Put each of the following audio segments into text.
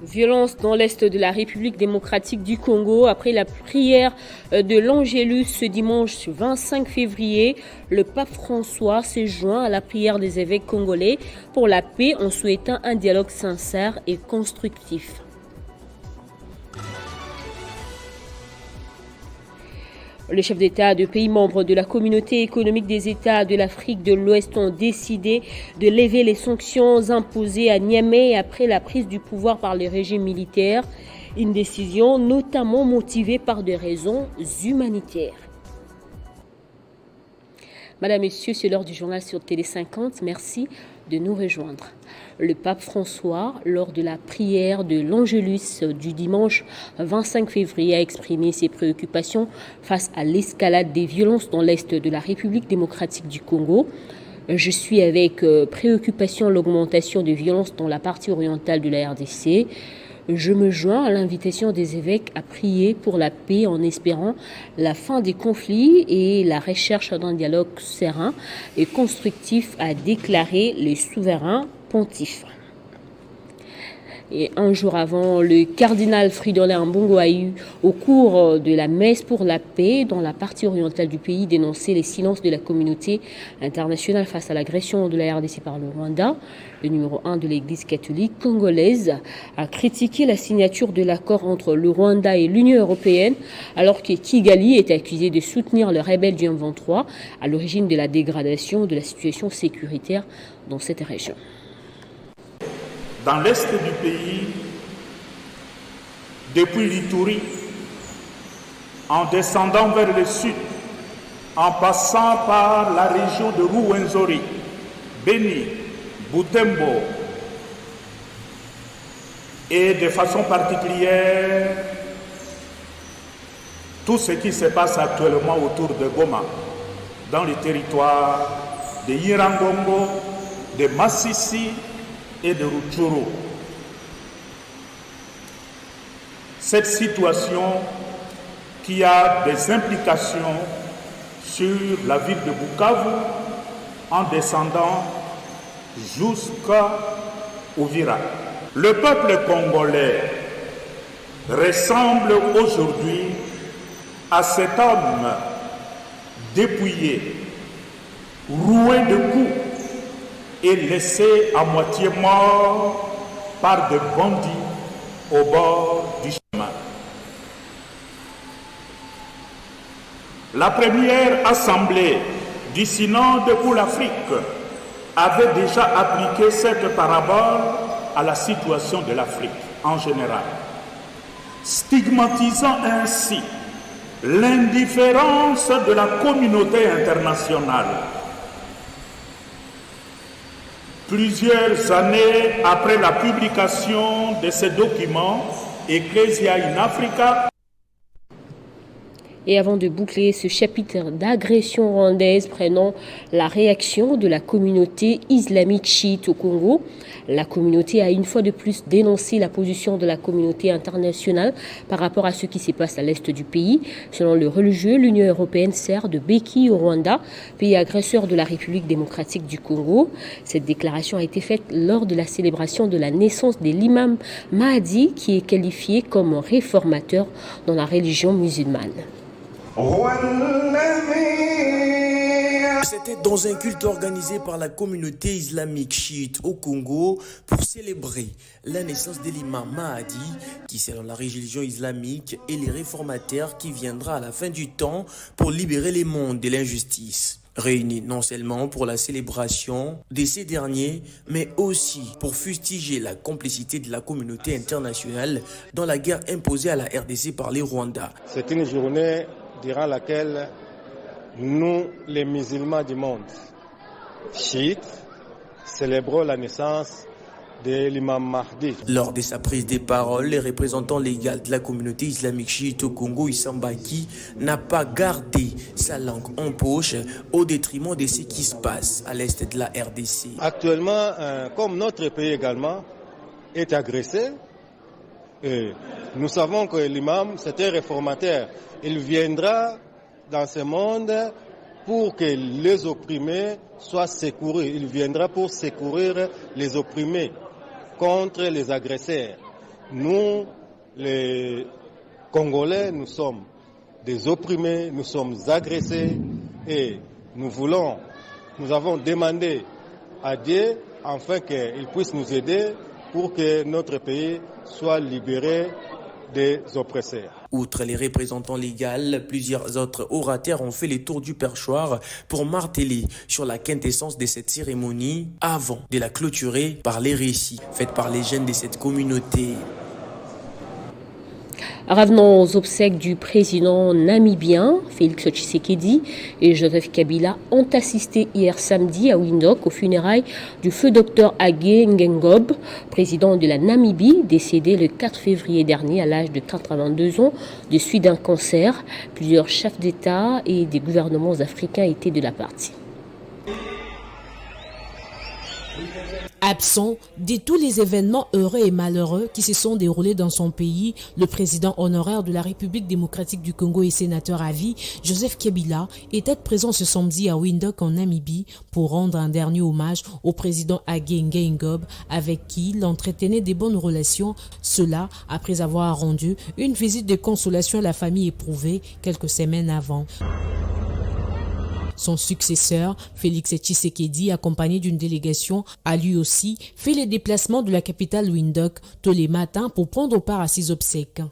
Violence dans l'est de la République démocratique du Congo. Après la prière de l'Angélus ce dimanche 25 février, le pape François s'est joint à la prière des évêques congolais pour la paix en souhaitant un dialogue sincère et constructif. Les chefs d'État de pays membres de la communauté économique des États de l'Afrique de l'Ouest ont décidé de lever les sanctions imposées à Niamey après la prise du pouvoir par le régime militaire. Une décision notamment motivée par des raisons humanitaires. Madame, Messieurs, c'est l'heure du journal sur Télé 50. Merci de nous rejoindre. Le pape François, lors de la prière de l'Angélus du dimanche 25 février, a exprimé ses préoccupations face à l'escalade des violences dans l'est de la République démocratique du Congo. Je suis avec préoccupation l'augmentation des violences dans la partie orientale de la RDC. Je me joins à l'invitation des évêques à prier pour la paix en espérant la fin des conflits et la recherche d'un dialogue serein et constructif, a déclaré le souverain pontife. Et un jour avant, le cardinal Fridolin Ambongo a eu, au cours de la messe pour la paix dans la partie orientale du pays, dénoncé les silences de la communauté internationale face à l'agression de la RDC par le Rwanda. Le numéro 1 de l'Église catholique congolaise a critiqué la signature de l'accord entre le Rwanda et l'Union européenne, alors que Kigali est accusé de soutenir le rebelle du M23 à l'origine de la dégradation de la situation sécuritaire dans cette région. Dans l'est du pays, depuis l'Ituri, en descendant vers le sud, en passant par la région de Rwenzori, Beni, Butembo, et de façon particulière, tout ce qui se passe actuellement autour de Goma, dans le territoire de Irangongo, de Massissi, et de Rutshuru. Cette situation qui a des implications sur la ville de Bukavu en descendant jusqu'à Uvira. Le peuple congolais ressemble aujourd'hui à cet homme dépouillé, roué de coups et laissé à moitié mort par des bandits au bord du chemin. La première assemblée du Synode pour l'Afrique avait déjà appliqué cette parabole à la situation de l'Afrique en général, stigmatisant ainsi l'indifférence de la communauté internationale. Plusieurs années après la publication de ces documents, Ecclesia in Africa. Et avant de boucler ce chapitre d'agression rwandaise, prenons la réaction de la communauté islamique chiite au Congo. La communauté a une fois de plus dénoncé la position de la communauté internationale par rapport à ce qui se passe à l'est du pays. Selon le religieux, l'Union européenne sert de béquille au Rwanda, pays agresseur de la République démocratique du Congo. Cette déclaration a été faite lors de la célébration de la naissance de l'imam Mahdi, qui est qualifié comme réformateur dans la religion musulmane. C'était dans un culte organisé par la communauté islamique chiite au Congo pour célébrer la naissance de l'imam Mahdi, qui selon la religion islamique est le réformateur qui viendra à la fin du temps pour libérer les mondes de l'injustice. Réunis non seulement pour la célébration de ces derniers, mais aussi pour fustiger la complicité de la communauté internationale dans la guerre imposée à la RDC par les Rwandais. C'est une journée durant laquelle nous, les musulmans du monde, chiites, célébrons la naissance de l'imam Mahdi. Lors de sa prise de parole, le représentant légal de la communauté islamique chiite au Congo, Issam Baki, n'a pas gardé sa langue en poche au détriment de ce qui se passe à l'est de la RDC. Actuellement, comme notre pays également est agressé, nous savons que l'imam, c'est un réformateur. Il viendra dans ce monde pour que les opprimés soient secourus. Il viendra pour secourir les opprimés contre les agresseurs. nous, les Congolais, nous sommes des opprimés, nous sommes agressés et nous avons demandé à Dieu afin qu'il puisse nous aider pour que notre pays soit libéré des oppresseurs. Outre les représentants légaux, plusieurs autres orateurs ont fait les tours du perchoir pour marteler sur la quintessence de cette cérémonie avant de la clôturer par les récits faits par les jeunes de cette communauté. Revenons aux obsèques du président namibien, Félix Tshisekedi et Joseph Kabila ont assisté hier samedi à Windhoek aux funérailles du feu docteur Hage Geingob, président de la Namibie, décédé le 4 février dernier à l'âge de 82 ans de suite d'un cancer. Plusieurs chefs d'État et des gouvernements africains étaient de la partie. Absent de tous les événements heureux et malheureux qui se sont déroulés dans son pays, le président honoraire de la République démocratique du Congo et sénateur à vie, Joseph Kabila, était présent ce samedi à Windhoek en Namibie pour rendre un dernier hommage au président Hage Geingob avec qui il entretenait des bonnes relations, cela après avoir rendu une visite de consolation à la famille éprouvée quelques semaines avant. Son successeur, Félix Tshisekedi, accompagné d'une délégation, a lui aussi fait les déplacements de la capitale Windhoek tous les matins pour prendre part à ses obsèques.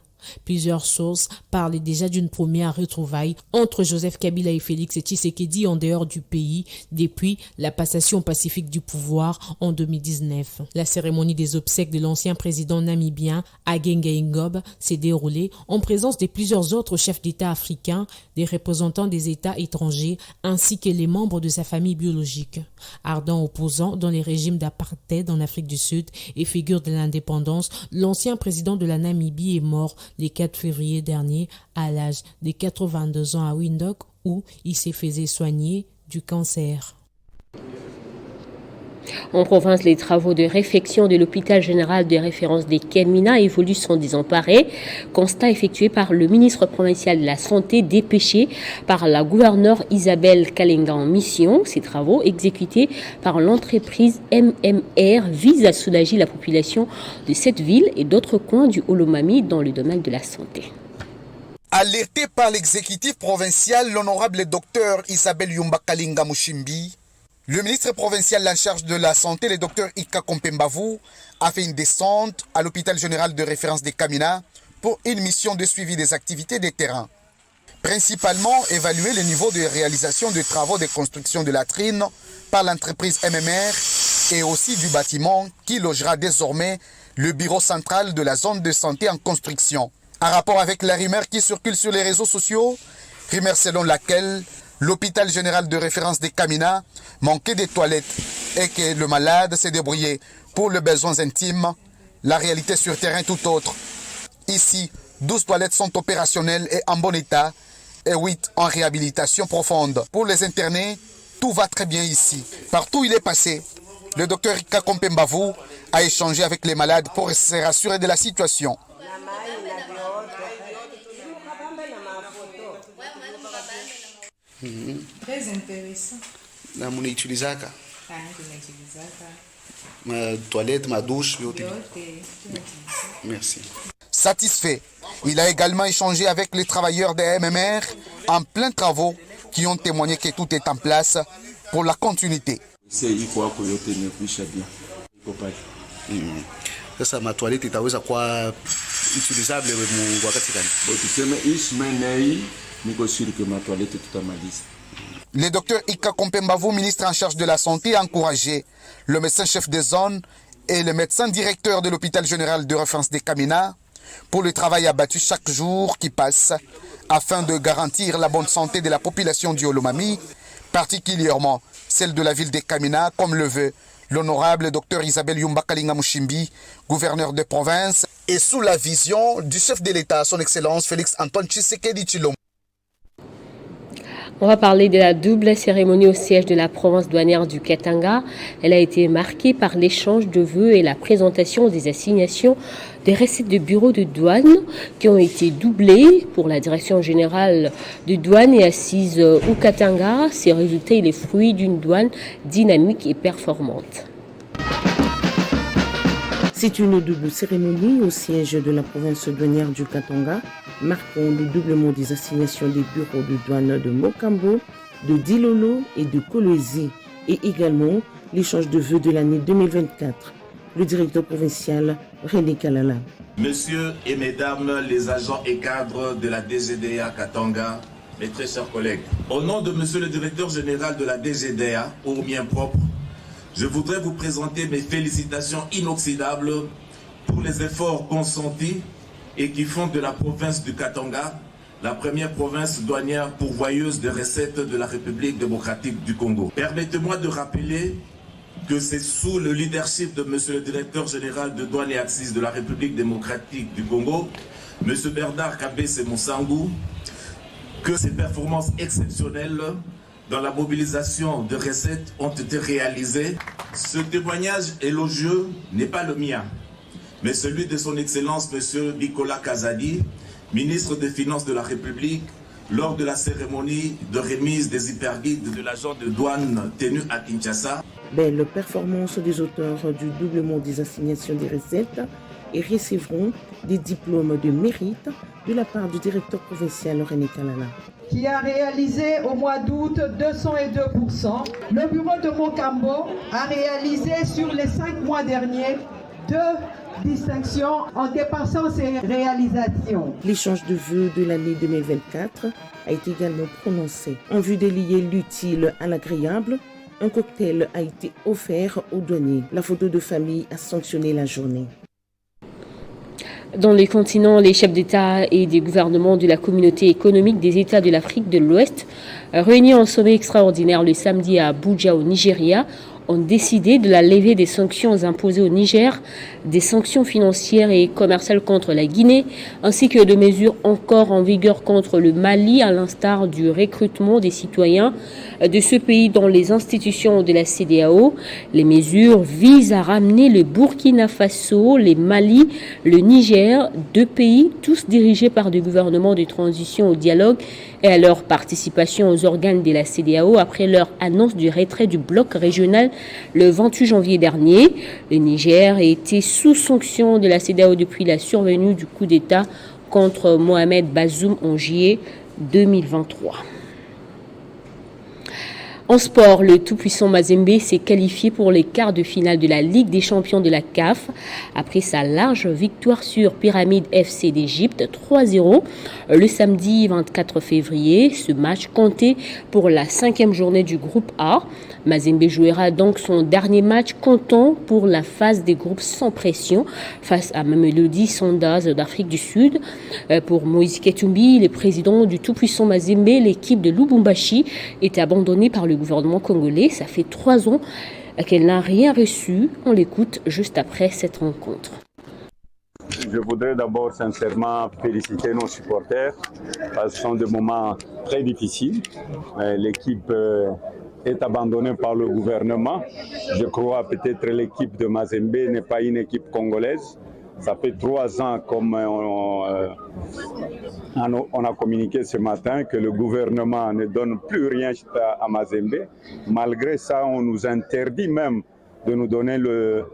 Plusieurs sources parlent déjà d'une première retrouvaille entre Joseph Kabila et Félix Tshisekedi en dehors du pays depuis la passation pacifique du pouvoir en 2019. La cérémonie des obsèques de l'ancien président namibien Hage Geingob s'est déroulée en présence de plusieurs autres chefs d'État africains, des représentants des États étrangers ainsi que les membres de sa famille biologique. Ardent opposant dans les régimes d'apartheid en Afrique du Sud et figure de l'indépendance, l'ancien président de la Namibie est mort le 4 février dernier à l'âge de 82 ans à Windhoek où il s'est fait soigner du cancer. En province, les travaux de réfection de l'hôpital général de référence des Kelmina évoluent sans désemparer. Constat effectué par le ministre provincial de la Santé dépêché par la gouverneure Isabelle Kalenga en mission. Ces travaux exécutés par l'entreprise MMR visent à soulager la population de cette ville et d'autres coins du Olomami dans le domaine de la santé. Alerté par l'exécutif provincial, l'honorable docteur Isabelle Yumba Kalinga Mushimbi, le ministre provincial en charge de la santé, le docteur Ika Kompembavu, a fait une descente à l'hôpital général de référence des Kamina pour une mission de suivi des activités des terrains. Principalement, évaluer le niveau de réalisation des travaux de construction de latrines par l'entreprise MMR et aussi du bâtiment qui logera désormais le bureau central de la zone de santé en construction. En rapport avec la rumeur qui circule sur les réseaux sociaux, rumeur selon laquelle l'hôpital général de référence des Kamina manquait des toilettes et que le malade s'est débrouillé pour les besoins intimes. La réalité sur terrain est tout autre. Ici, 12 toilettes sont opérationnelles et en bon état et 8 en réhabilitation profonde. Pour les internés, tout va très bien ici. Partout où il est passé, le docteur Ika Kompembavu a échangé avec les malades pour se rassurer de la situation. Très intéressant. Na munaitilizaka Tunaitilizaka ma toilette, ma douche, yote. Merci. Satisfait, il a également échangé avec les travailleurs des MMR en plein travaux qui ont témoigné que tout est en place pour la continuité. Sasa ma toilette itaweza kuwa utilisable wakati gani? Tuseme hii semaine hii niko sure que ma toilette tutamaliza. Le docteur Ika Kompembavu, ministre en charge de la santé, a encouragé le médecin-chef des zones et le médecin directeur de l'hôpital général de référence des Kamina pour le travail abattu chaque jour qui passe afin de garantir la bonne santé de la population du Olomami, particulièrement celle de la ville de Kamina, comme le veut l'honorable docteur Isabelle Yumba Kalinga Mushimbi, gouverneur de province, et sous la vision du chef de l'État, son Excellence Félix Antoine Tshisekedi Tshilombo. On va parler de la double cérémonie au siège de la province douanière du Katanga. Elle a été marquée par l'échange de vœux et la présentation des assignations des recettes de bureaux de douane qui ont été doublées pour la direction générale de douane et assise au Katanga. Ces résultats sont les fruits d'une douane dynamique et performante. C'est une double cérémonie au siège de la province douanière du Katanga, marquant le doublement des assignations des bureaux de douane de Mokambo, de Dilolo et de Kolwezi, et également l'échange de vœux de l'année 2024. Le directeur provincial René Kalala. Messieurs et mesdames les agents et cadres de la DGDA Katanga, mes très chers collègues, au nom de monsieur le directeur général de la DGDA, au mien propre, je voudrais vous présenter mes félicitations inoxydables pour les efforts consentis et qui font de la province du Katanga la première province douanière pourvoyeuse de recettes de la République démocratique du Congo. Permettez-moi de rappeler que c'est sous le leadership de monsieur le directeur général de douane et axes de la République démocratique du Congo, monsieur Bernard Kabese Moussangou, que ces performances exceptionnelles dans la mobilisation de recettes ont été réalisées. Ce témoignage élogieux n'est pas le mien, mais celui de son Excellence monsieur Nicolas Kazadi, ministre des Finances de la République, lors de la cérémonie de remise des hyperguides de l'agent de douane tenue à Kinshasa. Belle performance des auteurs du doublement des assignations des recettes et recevront des diplômes de mérite de la part du directeur provincial René Kalala. Qui a réalisé au mois d'août 202%. Le bureau de Mokambo a réalisé sur les 5 mois derniers 2 distinctions en dépassant ses réalisations. L'échange de vœux de l'année 2024 a été également prononcé. En vue de lier l'utile à l'agréable, un cocktail a été offert aux douaniers. La photo de famille a sanctionné la journée. Dans le continent, les chefs d'État et des gouvernements de la communauté économique des États de l'Afrique de l'Ouest, réunis en sommet extraordinaire le samedi à Abuja au Nigeria, ont décidé de la levée des sanctions imposées au Niger, des sanctions financières et commerciales contre la Guinée, ainsi que de mesures encore en vigueur contre le Mali, à l'instar du recrutement des citoyens de ce pays dans les institutions de la CEDEAO. Les mesures visent à ramener le Burkina Faso, le Mali, le Niger, 2 pays, tous dirigés par des gouvernements de transition au dialogue et à leur participation aux organes de la CEDEAO après leur annonce du retrait du bloc régional le 28 janvier dernier. Le Niger a été sous sanction de la CEDEAO depuis la survenue du coup d'État contre Mohamed Bazoum en juillet 2023. En sport, le tout-puissant Mazembe s'est qualifié pour les quarts de finale de la Ligue des champions de la CAF après sa large victoire sur Pyramide FC d'Égypte 3-0 le samedi 24 février. Ce match comptait pour la 5e journée du groupe A. Mazembe jouera donc son dernier match comptant pour la phase des groupes sans pression face à Mamelodi Sundowns d'Afrique du Sud. Pour Moïse Ketumbi, le président du tout-puissant Mazembe, l'équipe de Lubumbashi est abandonnée par le gouvernement congolais. Ça fait 3 ans qu'elle n'a rien reçu. On l'écoute juste après cette rencontre. Je voudrais d'abord sincèrement féliciter nos supporters parce que ce sont des moments très difficiles. L'équipe est abandonnée par le gouvernement. Je crois peut-être l'équipe de Mazembe n'est pas une équipe congolaise. Ça fait 3 ans, comme on a communiqué ce matin, que le gouvernement ne donne plus rien à Mazembe. Malgré ça, on nous interdit même de nous donner le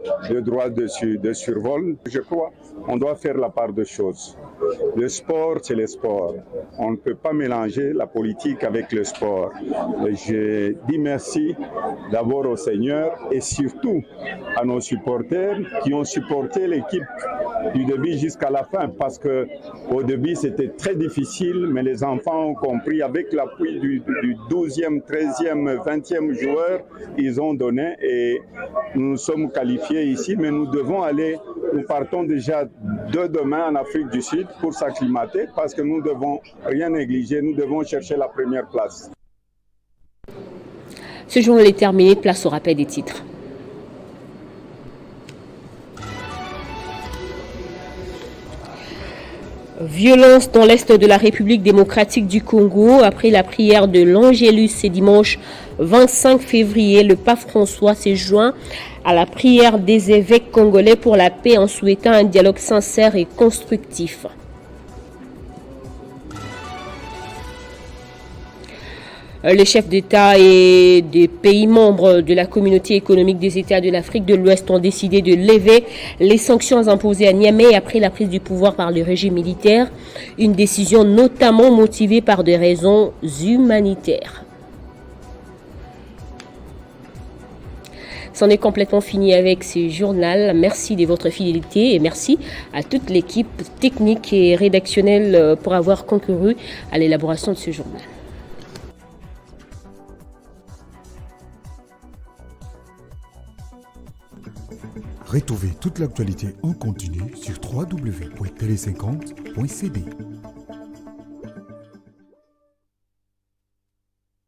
droit de survol. Je crois qu'on doit faire la part des choses. Le sport, c'est le sport. On ne peut pas mélanger la politique avec le sport. Je dis merci d'abord au Seigneur et surtout à nos supporters qui ont supporté l'équipe du début jusqu'à la fin, parce que au début c'était très difficile, mais les enfants ont compris avec l'appui du 12e, 13e, 20e joueur, ils ont donné et nous sommes qualifiés ici, mais nous partons déjà de demain en Afrique du Sud pour s'acclimater, parce que nous ne devons rien négliger, nous devons chercher la première place. Ce journal est terminé, place au rappel des titres. Violence dans l'est de la République démocratique du Congo. Après la prière de l'Angélus ce dimanche 25 février, le pape François s'est joint à la prière des évêques congolais pour la paix en souhaitant un dialogue sincère et constructif. Les chefs d'État et des pays membres de la communauté économique des États de l'Afrique de l'Ouest ont décidé de lever les sanctions imposées à Niamey après la prise du pouvoir par le régime militaire, une décision notamment motivée par des raisons humanitaires. C'en est complètement fini avec ce journal. Merci de votre fidélité et merci à toute l'équipe technique et rédactionnelle pour avoir concouru à l'élaboration de ce journal. Retrouvez toute l'actualité en continu sur www.tele50.cd.